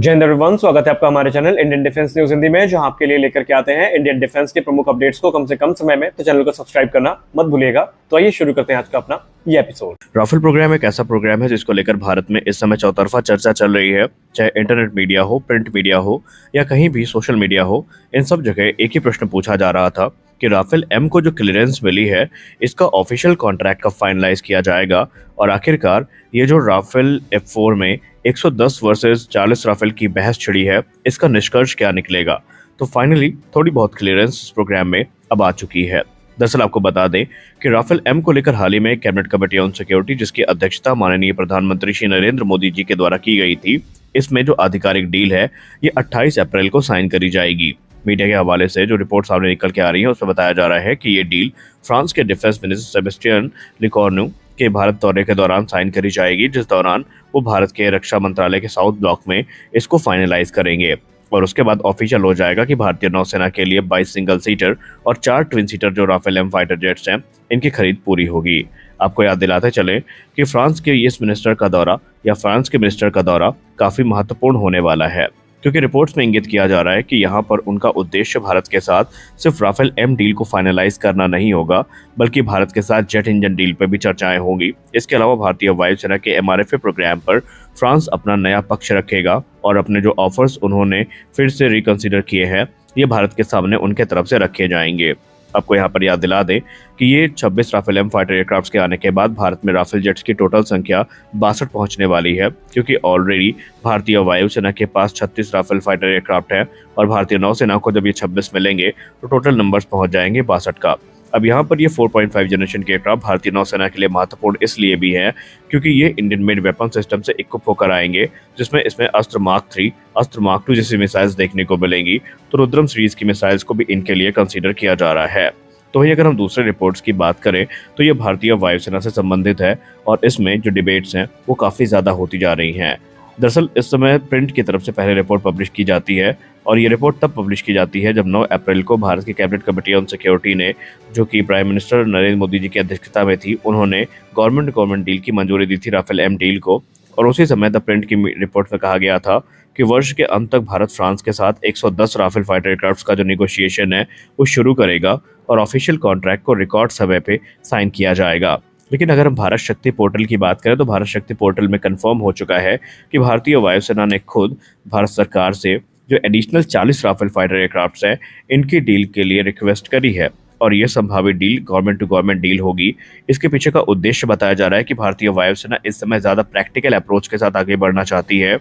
जय हिंद एवरीवन, स्वागत है आपका हमारे channel Indian defence news Hindi में, जहां आपके लिए लेकर के आते हैं इंडियन डिफेंस के प्रमुख अपडेट्स को कम से कम समय में। तो चैनल को सब्सक्राइब करना मत भूलिएगा। तो आइए शुरू करते हैं आज का अपना ये एपिसोड। राफेल प्रोग्राम एक ऐसा प्रोग्राम है जिसको लेकर भारत में इस समय चौतरफा चर्चा चल रही है। चाहे इंटरनेट मीडिया हो, प्रिंट मीडिया हो या कहीं भी सोशल मीडिया हो, इन सब जगह एक ही प्रश्न पूछा जा रहा था कि राफेल एम को जो क्लियरेंस मिली है, इसका ऑफिशियल कॉन्ट्रैक्ट कब फाइनलाइज किया जाएगा और आखिरकार ये जो राफेल F4 में 110 वर्सेस 40 राफेल की बहस छिड़ी है, इसका निष्कर्ष क्या निकलेगा। तो फाइनली थोड़ी बहुत क्लियरेंस इस प्रोग्राम में अब आ चुकी है। दरअसल आपको बता दें कि राफेल एम को लेकर हाल ही में कैबिनेट कमेटी ऑन सिक्योरिटी, जिसकी अध्यक्षता माननीय प्रधानमंत्री श्री नरेंद्र मोदी जी के द्वारा की गई थी, इसमें जो आधिकारिक डील है ये 28 अप्रैल को साइन करी जाएगी। मीडिया के हवाले से जो रिपोर्ट सामने निकल के आ रही है उसमें बताया जा रहा है कि ये डील फ्रांस के डिफेंस मिनिस्टर सेबेस्टियन लिकोर्नु के भारत दौरे के दौरान साइन करी जाएगी, जिस दौरान वो भारत के रक्षा मंत्रालय के साउथ ब्लॉक में इसको फाइनलाइज करेंगे और उसके बाद ऑफिशियल हो जाएगा कि भारतीय नौसेना के लिए 22 सिंगल सीटर और 4 ट्विन सीटर जो राफेल एम फाइटर जेट्स हैं, इनकी खरीद पूरी होगी। आपको याद दिलाते चले कि फ्रांस के इस मिनिस्टर का दौरा या फ्रांस के मिनिस्टर का दौरा काफी महत्वपूर्ण होने वाला है, क्योंकि रिपोर्ट्स में इंगित किया जा रहा है कि यहाँ पर उनका उद्देश्य भारत के साथ सिर्फ राफेल एम डील को फाइनलाइज करना नहीं होगा, बल्कि भारत के साथ जेट इंजन डील पर भी चर्चाएं होंगी। इसके अलावा भारतीय वायुसेना के MRFA प्रोग्राम पर फ्रांस अपना नया पक्ष रखेगा और अपने जो ऑफर्स उन्होंने फिर से रिकंसिडर किए हैं, ये भारत के सामने उनके तरफ से रखे जाएंगे। आपको यहाँ पर याद दिला दें कि ये 26 राफेल एम फाइटर एयरक्राफ्ट के आने के बाद भारत में राफेल जेट्स की टोटल संख्या 62 पहुंचने वाली है, क्योंकि ऑलरेडी भारतीय वायुसेना के पास 36 राफेल फाइटर एयरक्राफ्ट है और भारतीय नौसेना को जब ये 26 मिलेंगे तो टोटल नंबर्स पहुंच जाएंगे 62 का। अब यहाँ पर ये 4.5 जनरेशन के एयरक्राफ्ट भारतीय नौसेना के लिए महत्वपूर्ण इसलिए भी है क्योंकि ये इंडियन मेड वेपन सिस्टम से इक्विप होकर आएंगे, जिसमें इसमें अस्त्र मार्क 3, अस्त्र मार्क 2 जैसी मिसाइल्स देखने को मिलेंगी। तो रुद्रम सीरीज की मिसाइल्स को भी इनके लिए कंसीडर किया जा रहा है। तो वही अगर हम दूसरे रिपोर्ट्स की बात करें तो ये भारतीय वायुसेना से संबंधित है और इसमें जो डिबेट्स हैं वो काफ़ी ज़्यादा होती जा रही हैं। दरअसल इस समय प्रिंट की तरफ से पहले रिपोर्ट पब्लिश की जाती है और ये रिपोर्ट तब पब्लिश की जाती है जब 9 अप्रैल को भारत की कैबिनेट कमेटी ऑन सिक्योरिटी ने, जो कि प्राइम मिनिस्टर नरेंद्र मोदी जी की अध्यक्षता में थी, उन्होंने गवर्नमेंट डील की मंजूरी दी थी राफेल एम डील को। और उसी समय द प्रिंट की रिपोर्ट में कहा गया था कि वर्ष के अंत तक भारत फ्रांस के साथ 110 राफेल फाइटर एयरक्राफ्ट का जो निगोशिएशन है वो शुरू करेगा और ऑफिशियल कॉन्ट्रैक्ट को रिकॉर्ड समय पे साइन किया जाएगा। लेकिन अगर हम भारत शक्ति पोर्टल की बात करें तो भारत शक्ति पोर्टल में कंफर्म हो चुका है कि भारतीय वायुसेना ने खुद भारत सरकार से जो एडिशनल 40 राफेल फाइटर एयरक्राफ्ट है, इनकी डील के लिए रिक्वेस्ट करी है और यह संभावित deal government to government deal होगी। इसके पीछे का उद्देश्य बताया जा रहा है कि भारतीय वायुसेना इस समय ज़्यादा प्रैक्टिकल अप्रोच के साथ आगे बढ़ना चाहती है।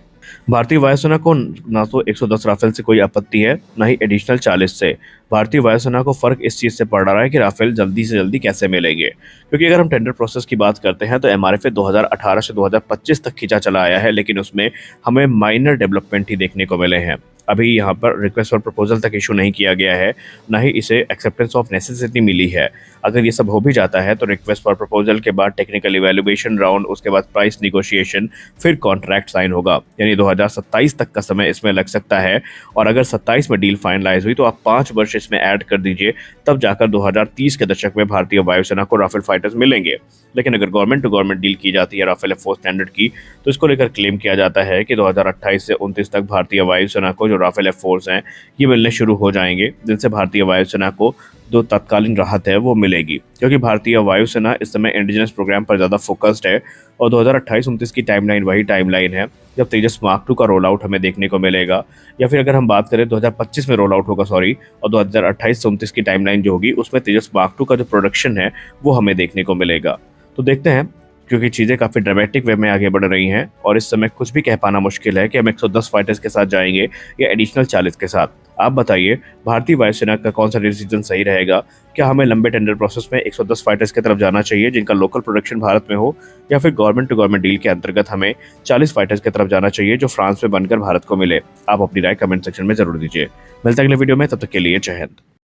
भारतीय वायुसेना को ना तो 110 राफेल से कोई आपत्ति है, ना ही एडिशनल 40 से। भारतीय वायुसेना को फर्क इस चीज़ से पड़ रहा है कि राफेल जल्दी से जल्दी कैसे मिलेंगे, क्योंकि अगर हम टेंडर प्रोसेस की बात करते हैं तो MRFA 2018 से 2025 तक खींचा चला आया है, लेकिन उसमें हमें माइनर डेवलपमेंट ही देखने को मिले हैं। अभी यहाँ पर रिक्वेस्ट फॉर प्रपोजल तक इशू नहीं किया गया है, ना ही इसे एक्सेप्टेंस ऑफ नेसेसिटी मिली है। अगर ये सब हो भी जाता है तो रिक्वेस्ट फॉर प्रपोजल के बाद टेक्निकल इवैल्यूएशन राउंड, उसके बाद प्राइस निगोशिएशन, फिर कॉन्ट्रैक्ट साइन होगा, यानी 2027 तक का समय इसमें लग सकता है। और अगर 27 में डील फाइनलाइज हुई तो आप 5 वर्ष इसमें ऐड कर दीजिए, तब जाकर 2030 के दशक में भारतीय वायुसेना को राफेल फाइटर्स मिलेंगे। लेकिन अगर गवर्नमेंट टू गवर्नमेंट डील की जाती है राफेल F4 स्टैंडर्ड की, तो इसको लेकर क्लेम किया जाता है कि 2028 से 29 तक भारतीय वायुसेना को जो राफेल F4 हैं ये मिलने शुरू हो जाएंगे, जिनसे भारतीय वायुसेना को जो तत्कालीन राहत है वो मिलेगी, क्योंकि भारतीय वायुसेना इस समय इंडिजिनस प्रोग्राम पर ज़्यादा फोकस्ड है और 2028-29 की टाइमलाइन वही टाइमलाइन है जब तेजस मार्क 2 का रोल आउट हमें देखने को मिलेगा, या फिर अगर हम बात करें 2025 में रोल आउट होगा और 2028 से 29 की टाइमलाइन जो होगी उसमें तेजस मार्क 2 का जो प्रोडक्शन है वो हमें देखने को मिलेगा। तो देखते हैं, क्योंकि चीज़ें काफ़ी ड्रामेटिक वे में आगे बढ़ रही हैं और इस समय कुछ भी कह पाना मुश्किल है कि हम 110 फाइटर्स के साथ जाएंगे या एडिशनल 40 के साथ। आप बताइए, भारतीय वायुसेना का कौन सा डिसीजन सही रहेगा? क्या हमें लंबे टेंडर प्रोसेस में 110 फाइटर्स की तरफ जाना चाहिए जिनका लोकल प्रोडक्शन भारत में हो, या फिर गवर्नमेंट टू गवर्नमेंट डील के अंतर्गत हमें 40 फाइटर्स की तरफ जाना चाहिए जो फ्रांस में बनकर भारत को मिले? आप अपनी राय कमेंट सेक्शन में जरूर दीजिए। मिलते हैं अगले वीडियो में, तब तक के लिए जय हिंद।